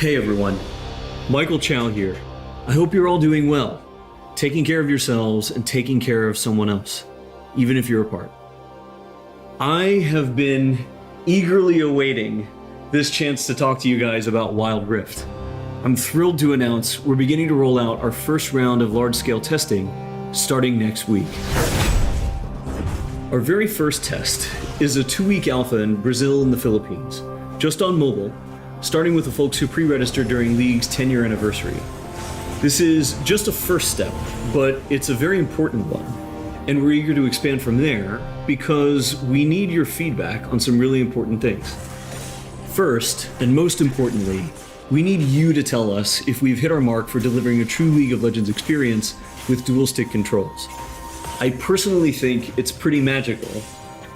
Hey everyone, Michael Chow here. I hope you're all doing well, taking care of yourselves and taking care of someone else, even if you're apart. I have been eagerly awaiting this chance to talk to you guys about Wild Rift. I'm thrilled to announce we're beginning to roll out our first round of large-scale testing starting next week. Our very first test is a 2-week alpha in Brazil and the Philippines, just on mobile, starting with the folks who pre-registered during League's 10-year anniversary. This is just a first step, but it's a very important one, and we're eager to expand from there because we need your feedback on some really important things. First, and most importantly, we need you to tell us if we've hit our mark for delivering a true League of Legends experience with dual-stick controls. I personally think it's pretty magical,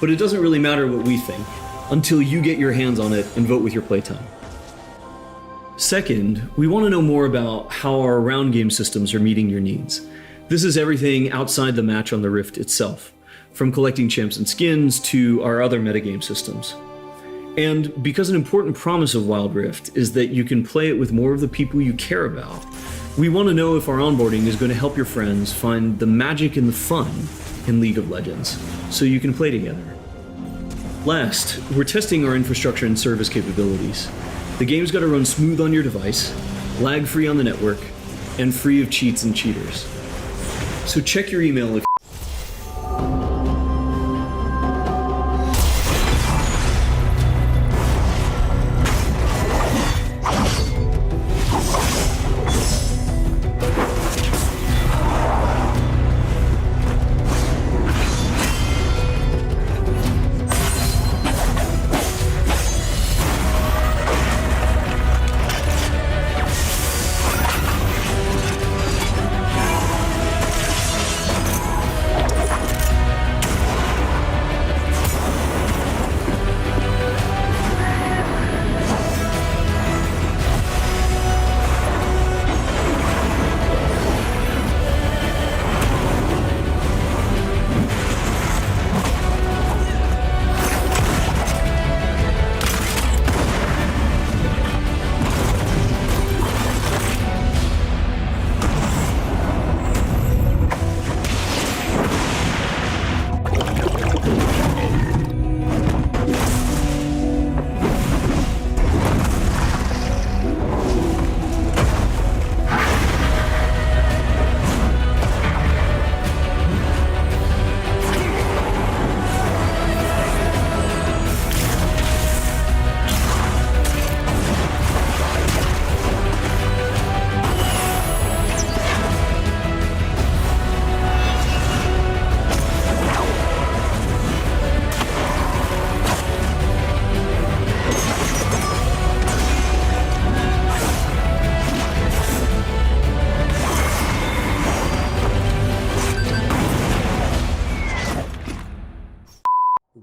but it doesn't really matter what we think until you get your hands on it and vote with your playtime. Second, we want to know more about how our round game systems are meeting your needs. This is everything outside the match on the Rift itself, from collecting champs and skins to our other metagame systems. And because an important promise of Wild Rift is that you can play it with more of the people you care about, we want to know if our onboarding is going to help your friends find the magic and the fun in League of Legends, so you can play together. Last, we're testing our infrastructure and service capabilities. The game's got to run smooth on your device, lag-free on the network, and free of cheats and cheaters. So check your email if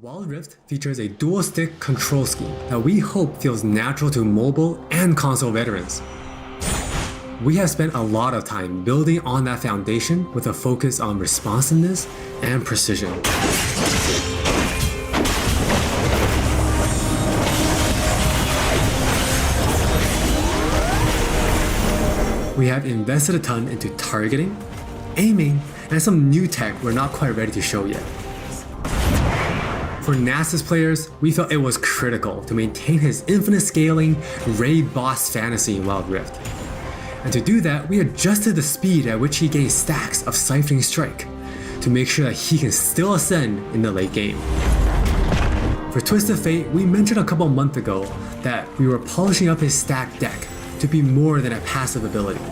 Wild Rift features a dual-stick control scheme that we hope feels natural to mobile and console veterans. We have spent a lot of time building on that foundation with a focus on responsiveness and precision. We have invested a ton into targeting, aiming, and some new tech we're not quite ready to show yet. For Nasus players, we felt it was critical to maintain his infinite scaling raid boss fantasy in Wild Rift. And to do that, we adjusted the speed at which he gains stacks of Siphoning Strike to make sure that he can still ascend in the late game. For Twisted Fate, we mentioned a couple months ago that we were polishing up his stack deck to be more than a passive ability.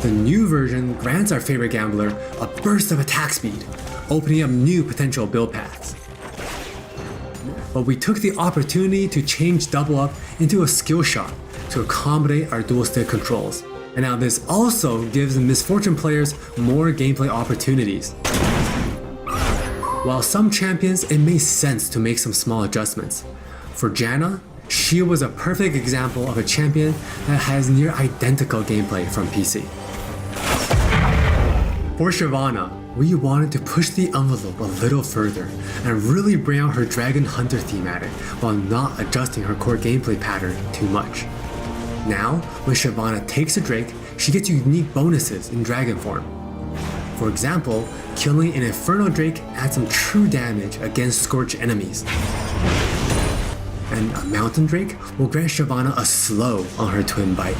The new version grants our favorite gambler a burst of attack speed, opening up new potential build paths. But we took the opportunity to change Double Up into a skill shot to accommodate our dual stick controls. And now this also gives Misfortune players more gameplay opportunities. While some champions, it made sense to make some small adjustments. For Janna, she was a perfect example of a champion that has near identical gameplay from PC. For Shyvana, we wanted to push the envelope a little further and really bring out her Dragon Hunter thematic while not adjusting her core gameplay pattern too much. Now, when Shyvana takes a Drake, she gets unique bonuses in dragon form. For example, killing an Inferno Drake adds some true damage against Scorch enemies. And a Mountain Drake will grant Shyvana a slow on her Twin Bite.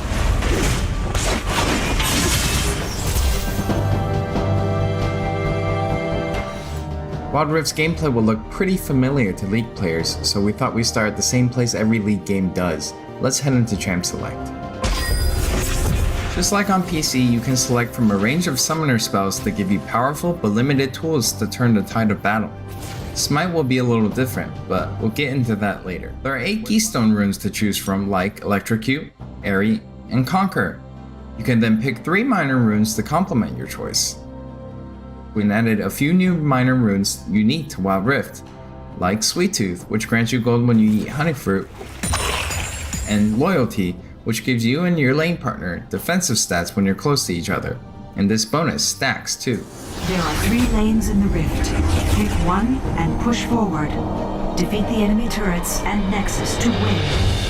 Wild Rift's gameplay will look pretty familiar to League players, so we thought we'd start at the same place every League game does. Let's head into Champ Select. Just like on PC, you can select from a range of summoner spells that give you powerful but limited tools to turn the tide of battle. Smite will be a little different, but we'll get into that later. There are 8 Keystone runes to choose from, like Electrocute, Airy, and Conquer. You can then pick 3 minor runes to complement your choice. We added a few new minor runes unique to Wild Rift, like Sweet Tooth, which grants you gold when you eat honey fruit, and Loyalty, which gives you and your lane partner defensive stats when you're close to each other, and this bonus stacks too. There are 3 lanes in the rift. Pick one and push forward. Defeat the enemy turrets and Nexus to win.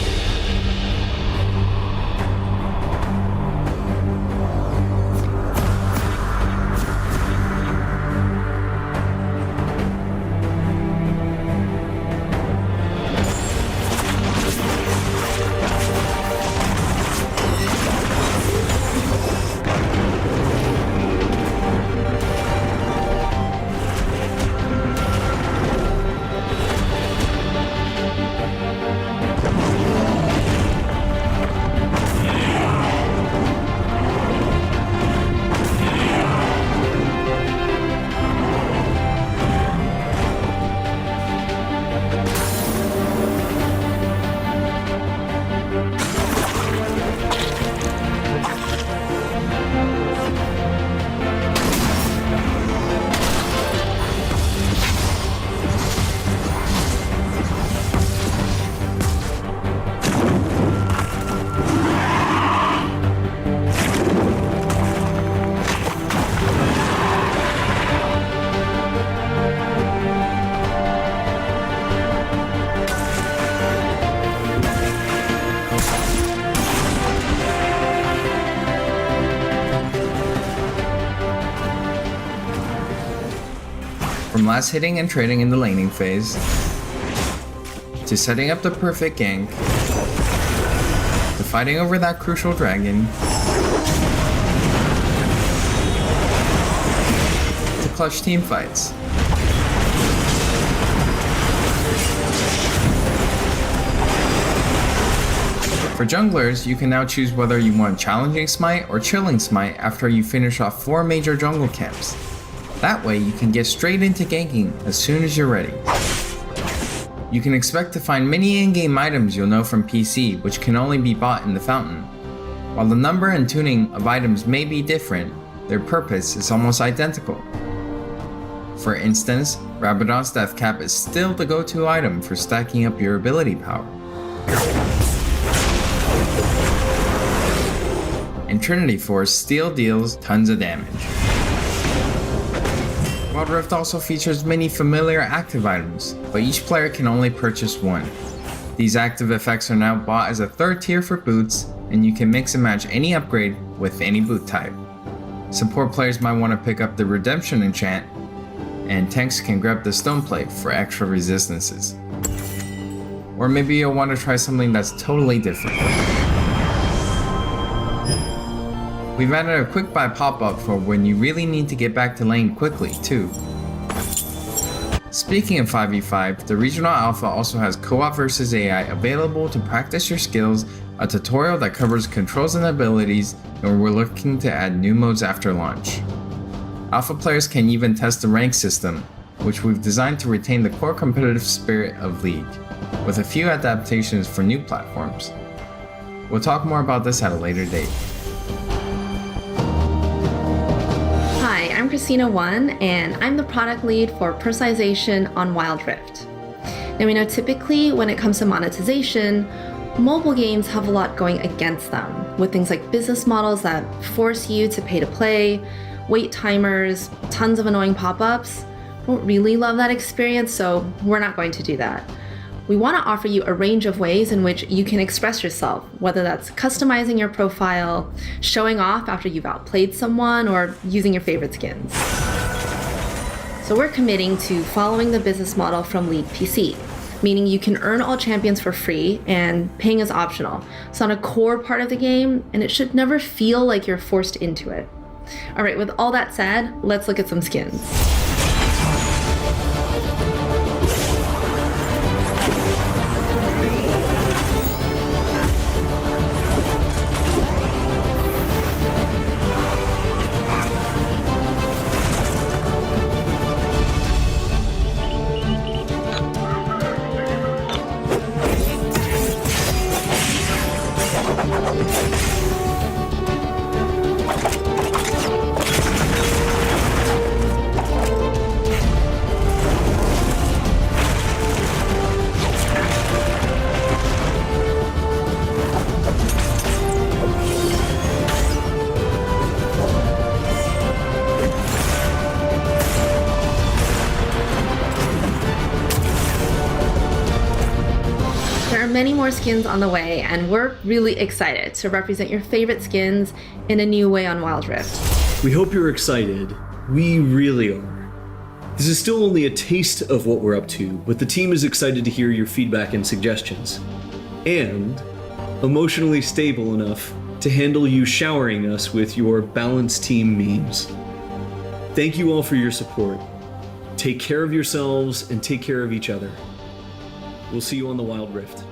From last hitting and trading in the laning phase, to setting up the perfect gank, to fighting over that crucial dragon, to clutch team fights. For junglers, you can now choose whether you want Challenging Smite or Chilling Smite after you finish off 4 major jungle camps. That way you can get straight into ganking as soon as you're ready. You can expect to find many in-game items you'll know from PC, which can only be bought in the fountain. While the number and tuning of items may be different, their purpose is almost identical. For instance, Rabadon's Death Cap is still the go-to item for stacking up your ability power. And Trinity Force still deals tons of damage. Wild Rift also features many familiar active items, but each player can only purchase one. These active effects are now bought as a 3rd tier for boots, and you can mix and match any upgrade with any boot type. Support players might want to pick up the Redemption enchant, and tanks can grab the Stone Plate for extra resistances. Or maybe you'll want to try something that's totally different. We've added a quick buy pop-up for when you really need to get back to lane quickly too. Speaking of 5v5, the regional alpha also has co-op versus AI available to practice your skills, a tutorial that covers controls and abilities, and we're looking to add new modes after launch. Alpha players can even test the rank system, which we've designed to retain the core competitive spirit of League, with a few adaptations for new platforms. We'll talk more about this at a later date. Hi, I'm Christina1, and I'm the product lead for personalization on Wild Rift. Now we know typically when it comes to monetization, mobile games have a lot going against them, with things like business models that force you to pay to play, wait timers, tons of annoying pop-ups. Don't really love that experience, so we're not going to do that. we want to offer you a range of ways in which you can express yourself, whether that's customizing your profile, showing off after you've outplayed someone, or using your favorite skins. So we're committing to following the business model from League PC, meaning you can earn all champions for free and paying is optional. It's not a core part of the game, and it should never feel like you're forced into it. All right, with all that said, let's look at some skins. Many more skins on the way, and we're really excited to represent your favorite skins in a new way on Wild Rift. We hope you're excited. We really are. This is still only a taste of what we're up to, but the team is excited to hear your feedback and suggestions. And emotionally stable enough to handle you showering us with your balanced team memes. Thank you all for your support. Take care of yourselves and take care of each other. We'll see you on the Wild Rift.